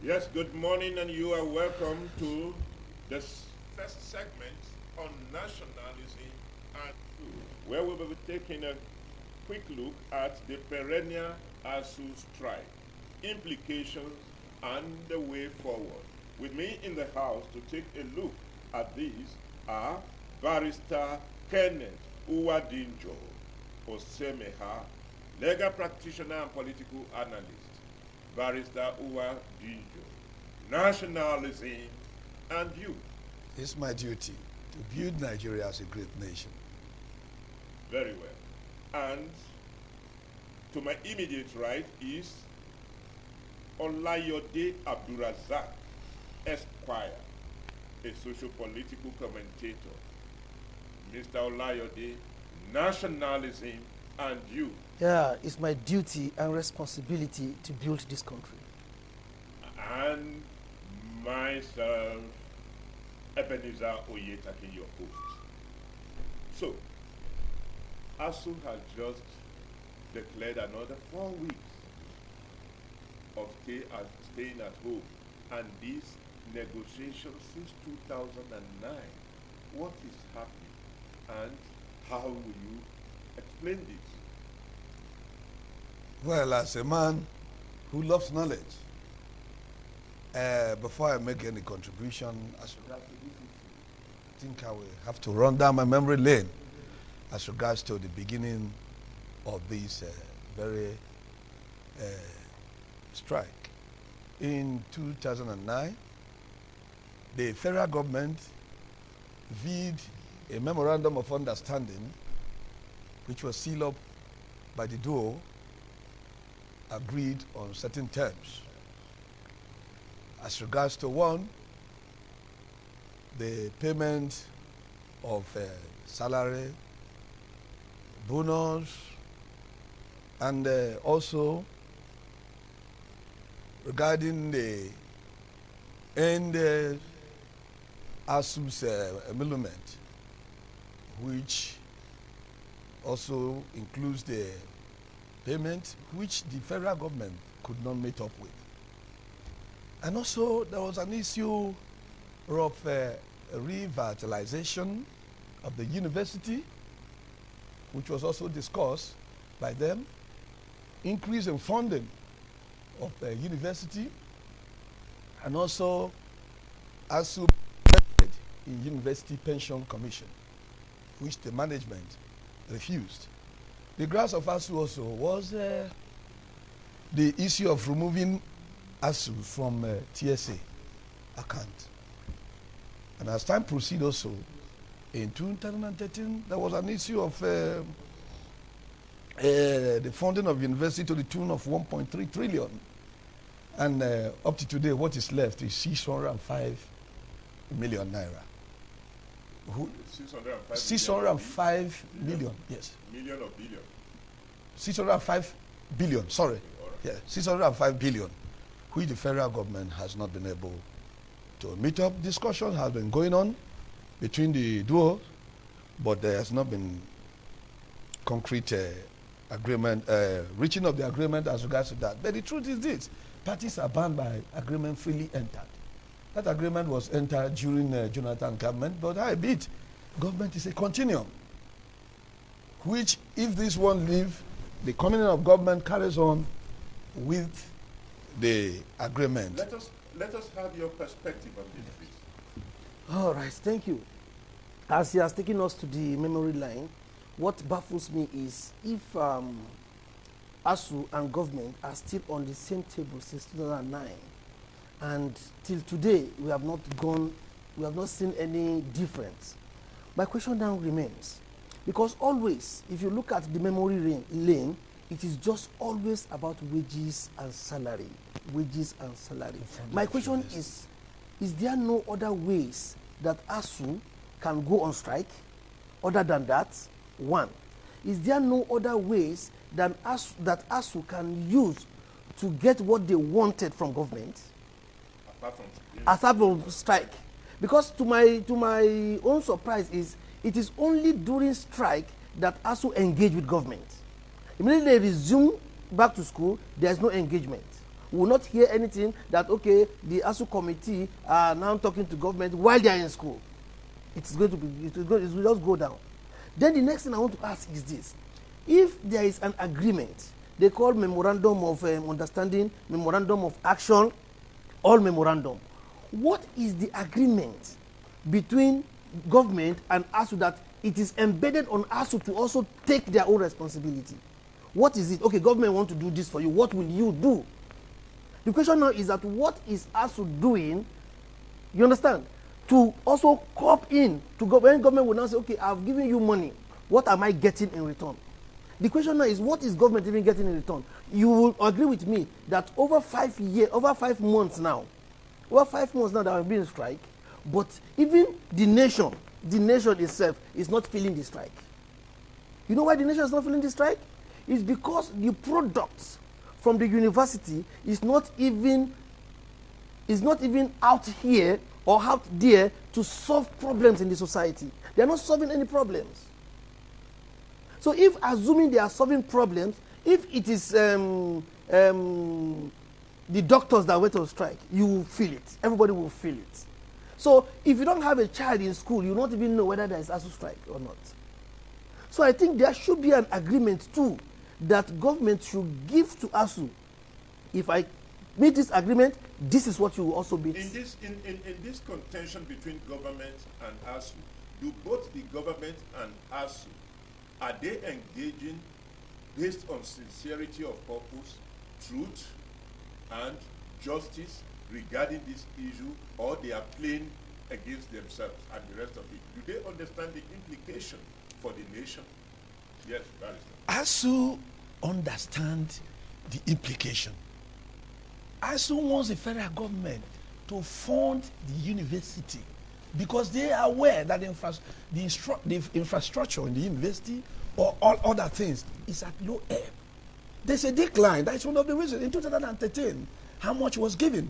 Yes, good morning, and you are welcome to this first segment on nationalism and you, where we will be taking a quick look at the perennial ASU strike, implications, and the way forward. With me in the house to take a look at these are Barrister Kenneth Uwadinjo Osemeha, legal practitioner and political analyst. Barrister Uwa Dinjo, Nationalism and You. It's my duty to build Nigeria as a great nation. Very well. And to my immediate right is Olayode Abdurazak, Esquire, a socio-political commentator. Mr. Olayode, Nationalism and You. Yeah, it's my duty and responsibility to build this country. And myself, Ebenezer Oyetake, your host. So, ASU has just declared another 4 weeks of staying at home, and these negotiations since 2009. What is happening, and how will you explain this? Well, as a man who loves knowledge, before I make any contribution as regards to this issue, I think I will have to run down my memory lane as regards to the beginning of this very strike. In 2009, the federal government viewed a memorandum of understanding which was sealed up by the duo, agreed on certain terms. As regards to one, the payment of salary, bonus, and also regarding the end ASU's emolument, which also includes the payment which the federal government could not meet up with. And also there was an issue of revitalization of the university, which was also discussed by them, increase in funding of the university, and also ASU in University Pension Commission, which the management refused. The grasp of ASU also was the issue of removing ASU from TSA account. And as time proceeds also, in 2013, there was an issue of the funding of university to the tune of 1.3 trillion. And up to today, what is left is 605 million naira. 605 million, yes. Million or billion? 605 billion, sorry. Okay, all right. Yeah, 605 billion, which the federal government has not been able to meet up. Discussion has been going on between the duo, but there has not been concrete agreement, reaching of the agreement as regards to that. But the truth is this: parties are bound by agreement freely entered. That agreement was entered during Jonathan government, but I bit government is a continuum, which if this one leave, the coming in of government carries on with the agreement. Let us have your perspective on this, please. All right, thank you. As he has taken us to the memory line, what baffles me is if ASU and government are still on the same table since 2009, and till today we have not seen any difference. My question now remains, because always, if you look at the memory lane, it is just always about wages and salary, wages and salary. My question is there no other ways that ASU can go on strike other than that? One, is there no other ways that ASU can use to get what they wanted from government? Apart from strike? Because to my own surprise it is only during strike that ASU engage with government. Immediately they resume back to school, there is no engagement. We will not hear anything that, okay, the ASU committee are now talking to government while they are in school. It will just go down. Then the next thing I want to ask is this. If there is an agreement, they call memorandum of understanding, memorandum of action, all memorandum. What is the agreement between government and ASU that it is embedded on ASU to also take their own responsibility? What is it? Okay, government want to do this for you. What will you do? The question now is that what is ASU doing, you understand, to also cop in to when government will now say, okay, I've given you money. What am I getting in return? The question now is, what is government even getting in return? You will agree with me that over 5 months now that I've been in strike, but even the nation itself is not feeling the strike. You know why the nation is not feeling the strike? It's because the products from the university is not even out here or out there to solve problems in the society. They are not solving any problems. So if assuming they are solving problems, if it is the doctors that went on strike, you will feel it. Everybody will feel it. So if you don't have a child in school, you don't even know whether there is ASU strike or not. So I think there should be an agreement too that government should give to ASU. If I meet this agreement, this is what you will also be. In this contention between government and ASU, do both the government and ASU, are they engaging based on sincerity of purpose, truth, and justice regarding this issue, or they are playing against themselves and the rest of it? Do they understand the implication for the nation? Yes, Barrister. ASU understand the implication. ASU wants the federal government to fund the university because they are aware that the infrastructure in the university or all other things is at low ebb. There's a decline. That's one of the reasons. In 2013, how much was given?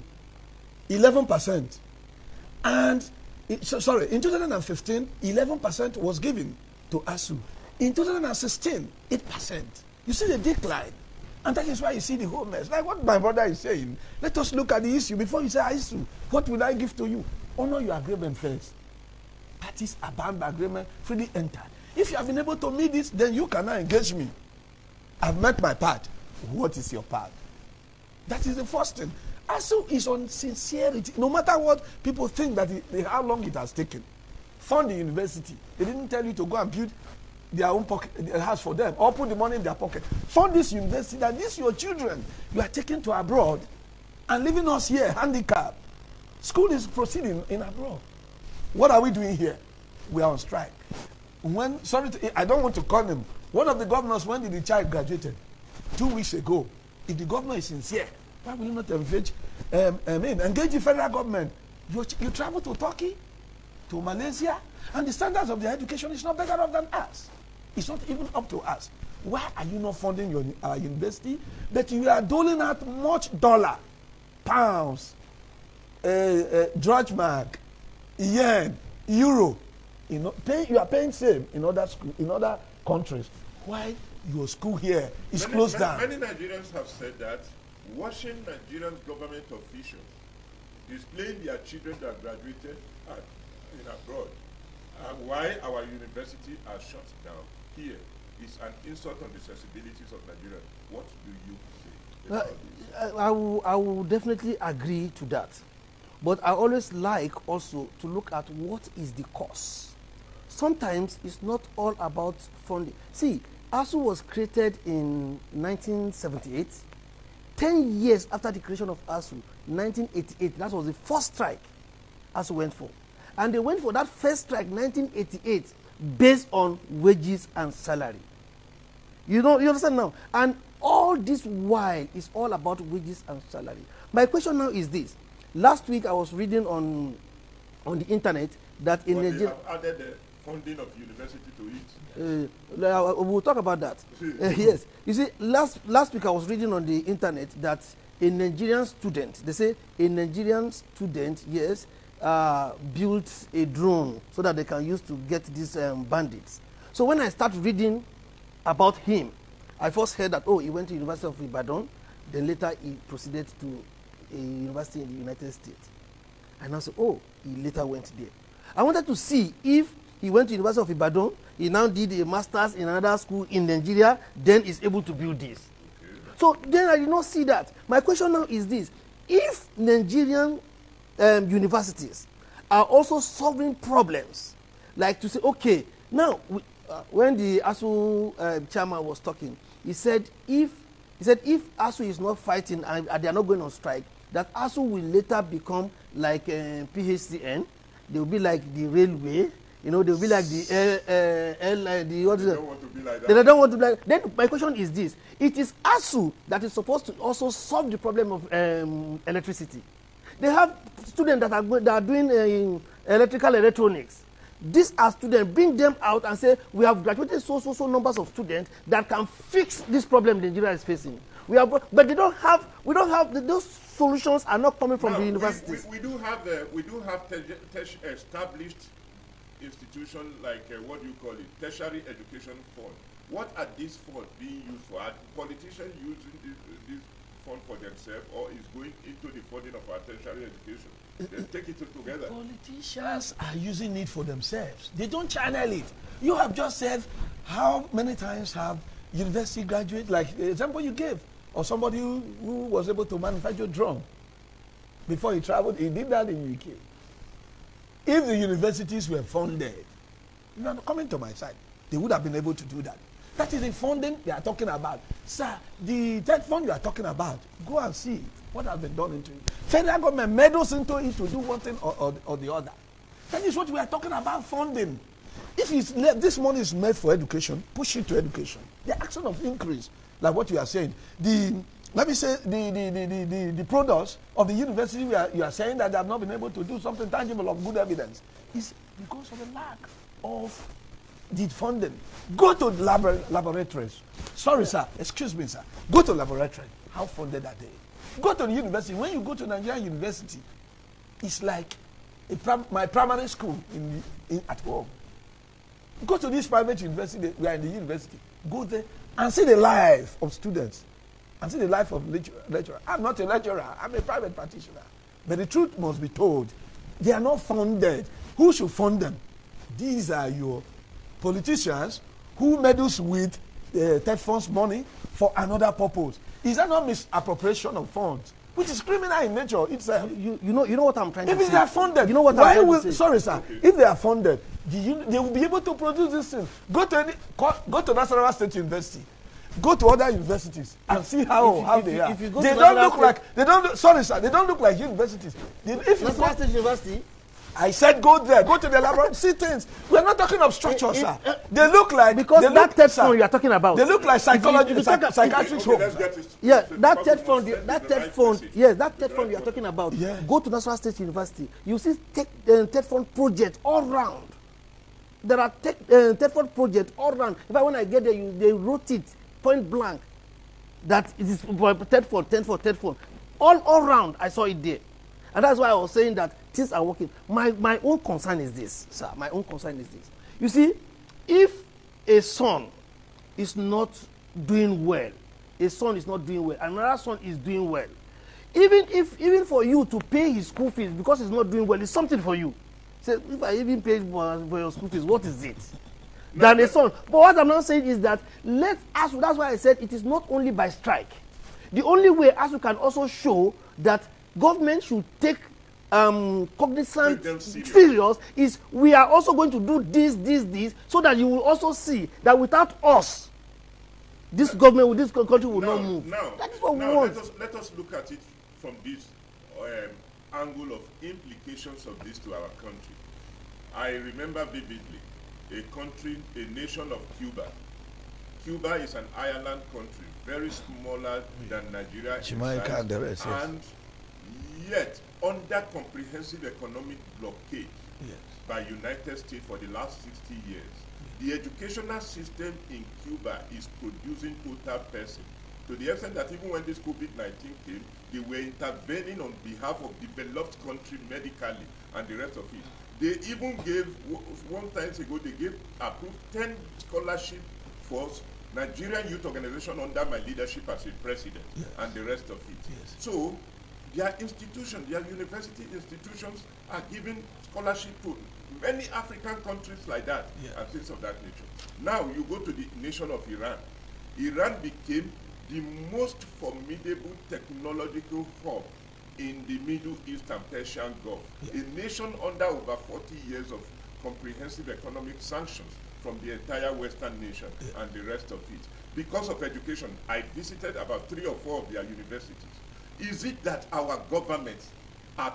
11%. And, in 2015, 11% was given to ASU. In 2016, 8%. You see the decline. And that is why you see the whole mess. Like what my brother is saying, let us look at the issue. Before you say issue, what will I give to you? Honor your agreement first. Parties abound by agreement, freely entered. If you have been able to meet this, then you cannot engage me. I've met my part. What is your part? That is the first thing. ASU is on sincerity. No matter what people think that how long it has taken. Fund the university. They didn't tell you to go and build their own house for them or put the money in their pocket. Fund this university, that these your children you are taking to abroad and leaving us here handicapped. School is proceeding in abroad. What are we doing here? We are on strike. I don't want to call him. One of the governors, when did the child graduated? 2 weeks ago. If the governor is sincere, why will you not engage the federal government? You travel to Turkey, to Malaysia, and the standards of their education is not better off than us. It's not even up to us. Why are you not funding your university? But you are doling out much dollar, pounds, drachma, yen, euro. You are paying same in other countries. Why your school here is closed down? Many Nigerians have said that watching Nigerian government officials displaying their children that graduated in abroad, why our universities are shut down here is an insult on the sensibilities of Nigeria. What do you say? I will definitely agree to that. But I always like also to look at what is the cause. Sometimes it's not all about funding. See, ASU was created in 1978. 10 years after the creation of ASU, 1988, that was the first strike ASU went for. And they went for that first strike, 1988, based on wages and salary. You understand now? And all this while is all about wages and salary. My question now is this. Last week I was reading on the internet that in Nigeria... They have added the funding of university to it. We'll talk about that. Yes. You see, last week I was reading on the internet that a Nigerian student, they say a Nigerian student, yes, built a drone so that they can use to get these bandits. So when I start reading about him, I first heard that, he went to University of Ibadan, Then later he proceeded to a university in the United States. And I said, oh, he later went there. I wanted to see if he went to University of Ibadan, he now did a master's in another school in Nigeria, then is able to build this. Okay. So then I did not see that. My question now is this: if Nigerian universities are also solving problems, like to say, okay, now when the ASU chairman was talking, he said if ASU is not fighting and they are not going on strike, that ASU will later become like PHCN. They will be like the railway. You know, they will be like the what is it? They don't want to be like that. They don't want to be like. Then my question is this: it is ASU that is supposed to also solve the problem of electricity. They have students that are doing electrical electronics. These are students. Bring them out and say we have graduated so numbers of students that can fix this problem Nigeria is facing. We have, but they don't have. We don't have those solutions are not coming from the universities. We do have established institutions like what do you call it, tertiary education fund. What are these funds being used for? Are politicians using this fund for themselves, or is going into the funding of our tertiary education? They take it together. Politicians are using it for themselves. They don't channel it. You have just said how many times have university graduates, like the example you gave, or somebody who was able to manufacture drum before he traveled. He did that in UK. If the universities were funded, you know, coming to my side, they would have been able to do that. That is the funding they are talking about. Sir, the third fund you are talking about, go and see what has been done into it. Federal government meddles into it to do one thing or the other. That is what we are talking about, funding. If this money is made for education, push it to education. The action of increase, like what you are saying, let me say the products of the university you are saying that they have not been able to do something tangible of good evidence is because of the lack of the funding. Go to laboratories. Sorry, sir. Excuse me, sir. Go to laboratory. How funded are they? Go to the university. When you go to Nigerian university, it's like my primary school at home. Go to this private university. We are in the university. Go there and see the life of students. And see the life of lecturer. I'm not a lecturer. I'm a private practitioner. But the truth must be told. They are not funded. Who should fund them? These are your politicians who meddles with third funds money for another purpose. Is that not misappropriation of funds? Which is criminal in nature itself. You know what I'm trying to say. If they are funded, you know what I'm trying to say. Sorry, sir. Okay. If they are funded, they will be able to produce these things. Go to National State University. Go to other universities and see how they are. They don't look like sorry, sir. They don't look like universities. National State University. I said go there. Go to the laboratory. See things. We are not talking of structure, sir. They look like because that third fund you are talking about. They look like psychology, psychiatric homes. Yeah, that third fund. Yes, that third fund you are talking about. Yeah. Go to National State University. You see third fund project all round. There are third fund projects all round. In fact, when I get there, they wrote it point blank that it is third fund. All round, I saw it there. And that's why I was saying that things are working. My own concern is this, sir. My own concern is this. You see, if a son is not doing well, another son is doing well, even for you to pay his school fees because he's not doing well, it's something for you. Say, if I even pay for your school fees, what is it? Than a son. But what I'm not saying is that that's why I said it is not only by strike. The only way ASU can also show that government should take cognizant serious is we are also going to do this, so that you will also see that without us, this government, this country will not move. That is what we want. Let us look at it from this angle of implications of this to our country. I remember vividly a nation of Cuba. Cuba is an island country, very smaller than Nigeria, Jamaica and the rest, yes. And yet under comprehensive economic blockade by United States for the last 60 years. The educational system in Cuba is producing total person, to the extent that even when this COVID-19 came, they were intervening on behalf of developed country medically and the rest of it. They even gave, one time ago, they gave approved 10 scholarships for Nigerian Youth Organization under my leadership as a president, Yes. and the rest of it. Yes. So their institutions, their university institutions are giving scholarship to many African countries like that, Yeah. and things of that nature. Now you go to the nation of Iran. Iran became the most formidable technological hub in the Middle East and Persian Gulf. Yeah. A nation under over 40 years of comprehensive economic sanctions from the entire Western nation, Yeah. and the rest of it. Because of education, I visited about 3 or 4 of their universities. Is it that our governments are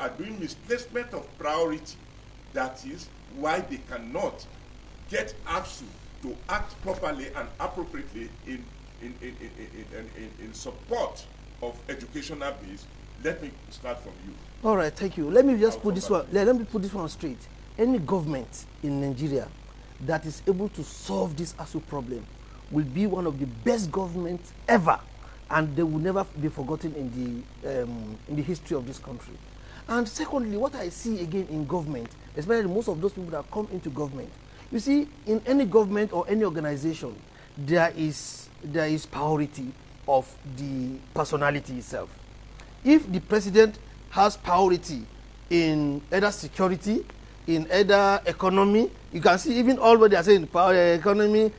are doing misplacement of priority? That is why they cannot get ASU to act properly and appropriately in support of educational base. Let me start from you. All right, thank you. Let me just I'll put come this back. one. Let me put this one straight. Any government in Nigeria that is able to solve this ASU problem will be one of the best governments ever, and they will never be forgotten in the history of this country. And secondly, what I see again in government, especially most of those people that come into government, you see, in any government or any organization, there is priority of the personality itself. If the president has priority in either security, in either economy, you can see even all what they are saying, economy,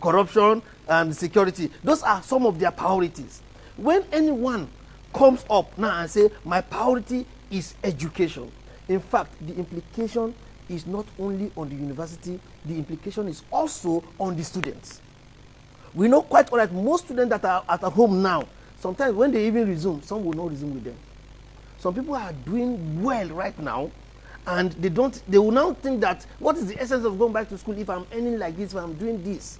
corruption, and security. Those are some of their priorities. When anyone comes up now and say, my priority is education, in fact, the implication is not only on the university, the implication is also on the students. We know quite all right, most students that are at home now, sometimes when they even resume, some will not resume with them. Some people are doing well right now, and they will now think that, what is the essence of going back to school if I'm earning like this, if I'm doing this?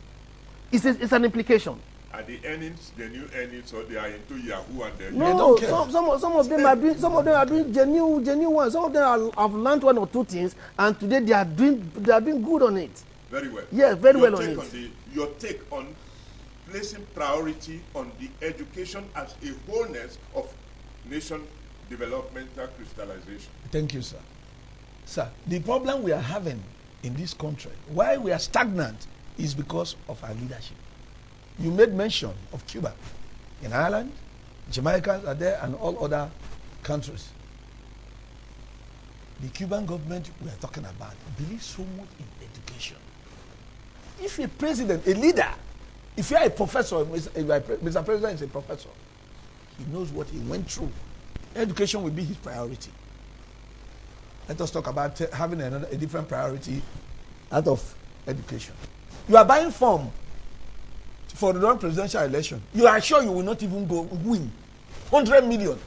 It's an implication. Are the earnings the new earnings, or they are into Yahoo and then No, don't care. some of them are doing genuine ones. Some of them have learned 1 or 2 things, and today they are doing good on it. very well? Yeah, very well on it. Your take on placing priority on the education as a wholeness of nation developmental crystallization. Thank you, sir. Sir, the problem we are having in this country, why we are stagnant, is because of our leadership. You made mention of Cuba. In Ireland, Jamaicans are there, and all other countries. The Cuban government we are talking about believes so much in education. If a president, a leader, if you are a professor, Mr. President is a professor, he knows what he went through. Education will be his priority. Let us talk about having a different priority out of education. You are buying form for the non-presidential election. You are sure you will not even go win. 100 million.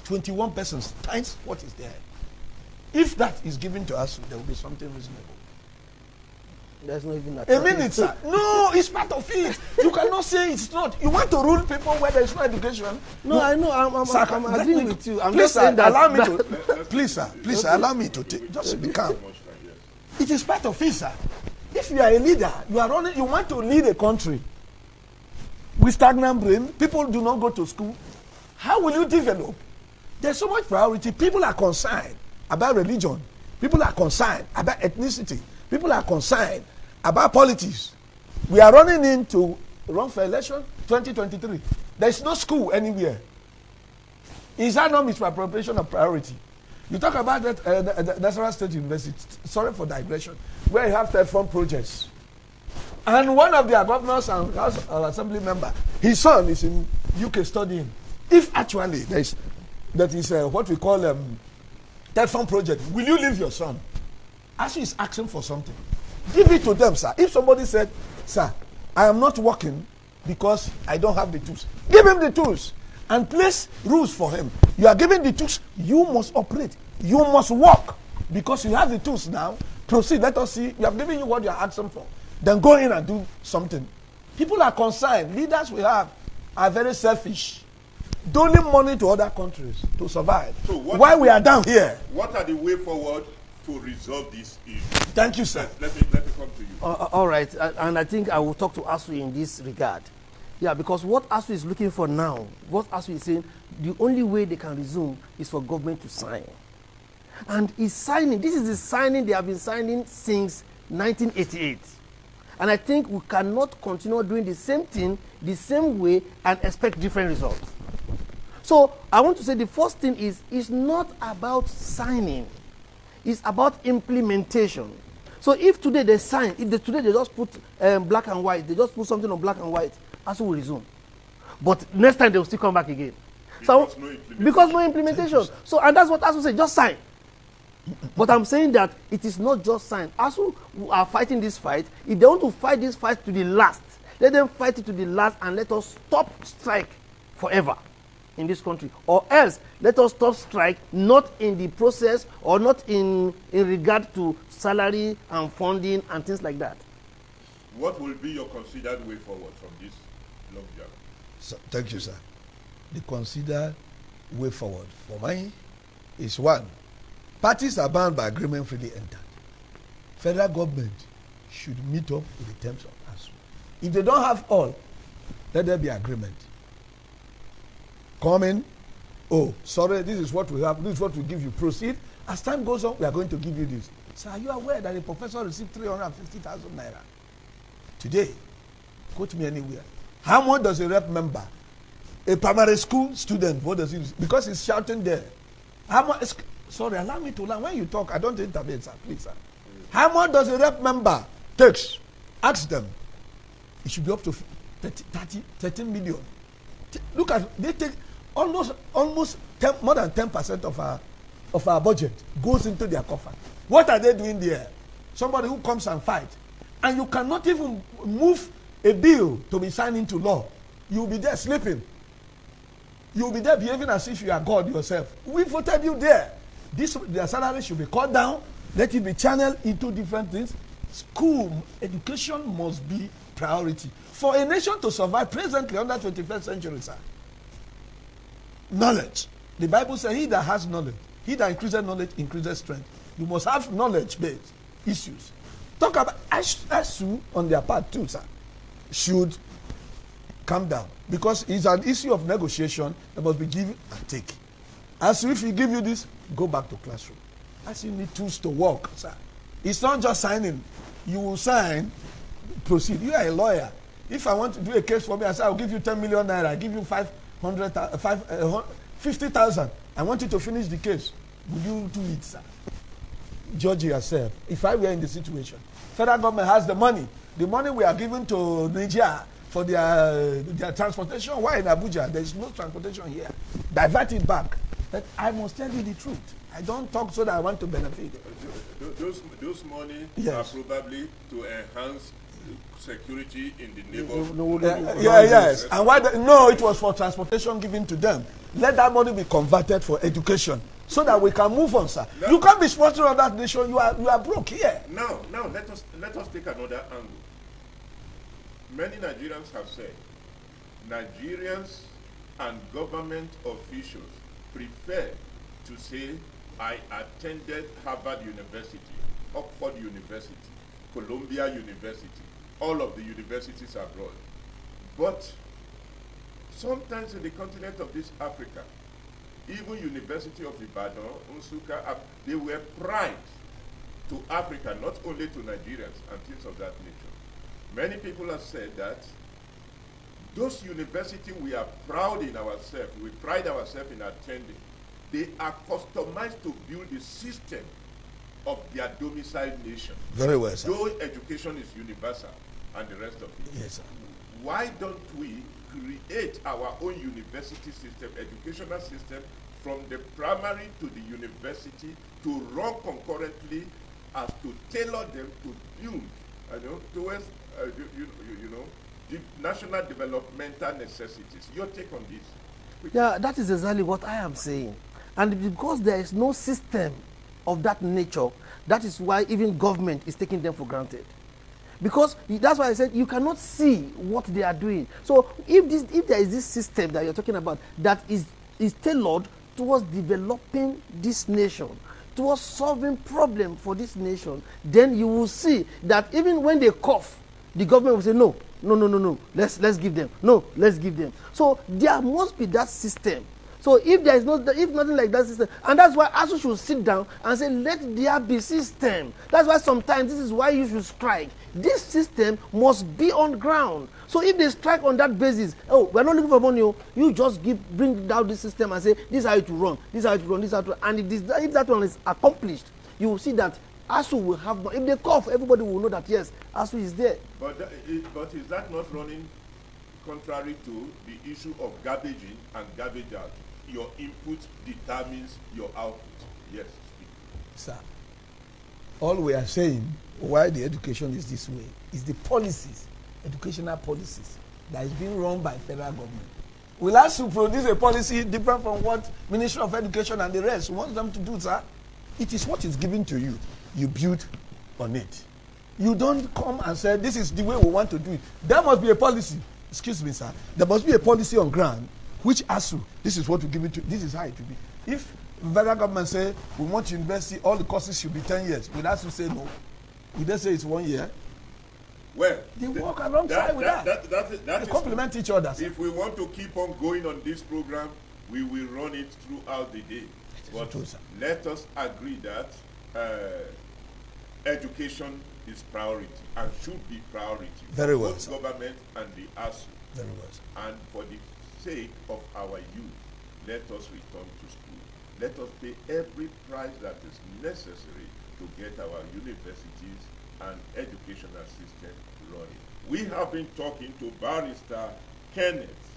21 persons times what is there. If that is given to us, there will be something reasonable. There's not even A minute, sir. No, it's part of it. You cannot say it's not. You want to rule people where there is no education. No, I know. Sir, I'm agreeing with you. I'm please, just saying sir, that. allow me to. Please, sir. Please, sir, allow me to take. Just be calm. It is part of it, sir. If you are a leader, you are running. You want to lead a country with stagnant brain. People do not go to school. How will you develop? There's so much priority. People are concerned about religion. People are concerned about ethnicity. People are concerned about politics. We are running into run for election 2023. There is no school anywhere. Is that not misappropriation of priority? You talk about that the National State University. Sorry for digression. Where you have third form projects, and one of their governors and House Assembly member, his son is in UK studying. If actually that is what we call third form project, will you leave your son? ASU is asking for something. Give it to them, sir. If somebody said, sir, I am not working because I don't have the tools, give him the tools and place rules for him. You are giving the tools, you must operate. You must work because you have the tools now. Proceed. Let us see. We have given you what you are asking for. Then go in and do something. People are concerned. Leaders we have are very selfish. Doling money to other countries to survive. So why we are down here? What are the way forward to resolve this issue? Thank you, sir. Let me come to you. All right, and I think I will talk to ASU in this regard. Yeah, because what ASU is looking for now, what ASU is saying, the only way they can resume is for government to sign. And he's signing. This is the signing they have been signing since 1988. And I think we cannot continue doing the same thing the same way and expect different results. So I want to say the first thing is, it's not about signing. It's about implementation. So if today they sign, today they just put black and white, they just put something on black and white, ASUU will resume. But next time they will still come back again. Because no implementation. So, and that's what ASUU said, just sign. But I'm saying that it is not just sign. ASUU are fighting this fight. If they want to fight this fight to the last, let them fight it to the last and let us stop strike forever in this country. Or else, let us stop strike, not in the process or not in regard to salary and funding and things like that. What will be your considered way forward from this long journey? So, thank you, sir. The considered way forward for me is one, parties are bound by agreement freely entered. Federal government should meet up with the terms of ASUU. If they don't have all, let there be agreement. Come in, oh, sorry, this is what we have, this is what we give you. Proceed. As time goes on, we are going to give you this. So are you aware that a professor received 350,000 naira? Today, quote me anywhere. How much does a rep member, a primary school student, what does he receive? Because he's shouting there. How much? Sorry, allow me to learn. When you talk, I don't intervene, sir. Please, sir. How much does a rep member takes? Ask them. It should be up to 13 million. Look at, they take almost more than 10% of our budget goes into their coffer. What are they doing there? Somebody who comes and fight, and you cannot even move a bill to be signed into law. You will be there sleeping. You will be there behaving as if you are God yourself. We voted you there. Their salary should be cut down. Let it be channeled into different things. School education must be priority for a nation to survive presently under 21st century, sir. Knowledge. The Bible says, he that has knowledge, he that increases knowledge increases strength. You must have knowledge-based issues. Talk about ASUU on their part too, sir. Should calm down, because it's an issue of negotiation that must be give and take. ASUU, if he give you this, go back to classroom. ASUU need tools to work, sir. It's not just signing. You will sign, proceed. You are a lawyer. If I want to do a case for me, I say I'll give you 10 million naira. I give you 50,000. I want you to finish the case. Will you do it, sir? Judge yourself. If I were in the situation, federal government has the money. The money we are giving to Nigeria for their transportation. Why in Abuja? There is no transportation here. Divert it back. But I must tell you the truth. I don't talk so that I want to benefit. Those money yes. are probably to enhance security in the neighborhood. Yes. And why? No, it was for transportation given to them. Let that money be converted for education, so that we can move on, sir. Now, you can't be sponsoring of that nation. You are broke here. Now let us take another angle. Many Nigerians have said Nigerians and government officials prefer to say, I attended Harvard University, Oxford University, Columbia University, all of the universities abroad. But sometimes in the continent of this Africa, even University of Ibadan, Nsukka, they were pride to Africa, not only to Nigerians and things of that nature. Many people have said that those universities we are proud in ourselves, we pride ourselves in attending, they are customized to build the system of their domiciled nation. Very well, sir. Though education is universal and the rest of it. Yes, sir. Why don't we create our own university system, educational system, from the primary to the university, to run concurrently as to tailor them to build, towards, the national developmental necessities. Your take on this? Yeah, that is exactly what I am saying. And because there is no system of that nature, that is why even government is taking them for granted. Because that's why I said you cannot see what they are doing. So if there is this system that you're talking about that is tailored towards developing this nation, towards solving problems for this nation, then you will see that even when they cough, the government will say, no, let's give them. No, let's give them. So there must be that system. So if there is no, if nothing like that system, and that's why ASU should sit down and say, let there be system. That's why sometimes this is why you should strike. This system must be on ground. So if they strike on that basis, oh, we're not looking for money, oh, you just bring down this system and say, this is how it will run, this is how it will run, this is how it will run. And if that one is accomplished, you will see that ASU will have, if they cough, everybody will know that yes, ASU is there. But is that not running contrary to the issue of garbage in and garbage out? Your input determines your output. Yes, speak. Sir, all we are saying why the education is this way is the policies, educational policies, that is being run by federal government. We'll ask to produce a policy different from what Ministry of Education and the rest want them to do, sir. It is what is given to you. You build on it. You don't come and say, this is the way we want to do it. There must be a policy. Excuse me, sir. There must be a policy on ground which ASU, this is what we give it to, this is how it will be. If the federal government say, we want university, all the courses should be 10 years, will ASU say no? Will they say it's 1 year? Well, they work alongside with that. They complement each other. Sir. If we want to keep on going on this program, we will run it throughout the day. But let us agree that education is priority and should be priority. Very well, both government and the ASU. Very well, sir. And for the sake of our youth, let us return to school. Let us pay every price that is necessary to get our universities and educational system running. We have been talking to Barrister Kenneth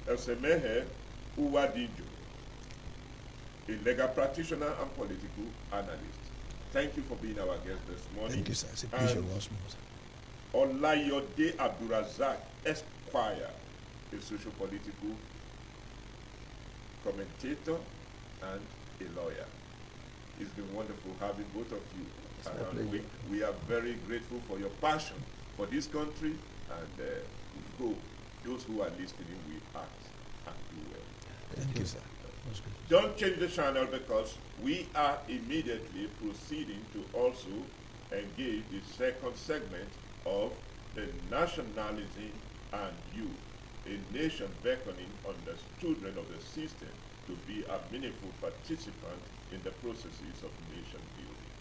Osemehe Uwadijo, a legal practitioner and political analyst. Thank you for being our guest this morning. Thank you, sir. It's a pleasure once more, sir. Olayode Abdurazak Esquire, a socio-political commentator and a lawyer. It's been wonderful having both of you around. We are very grateful for your passion for this country, and we hope those who are listening will act and do well. Thank you, sir. Don't change the channel, because we are immediately proceeding to also engage the second segment of the Nationalism and You, a nation beckoning on the children of the system to be a meaningful participant in the processes of nation building.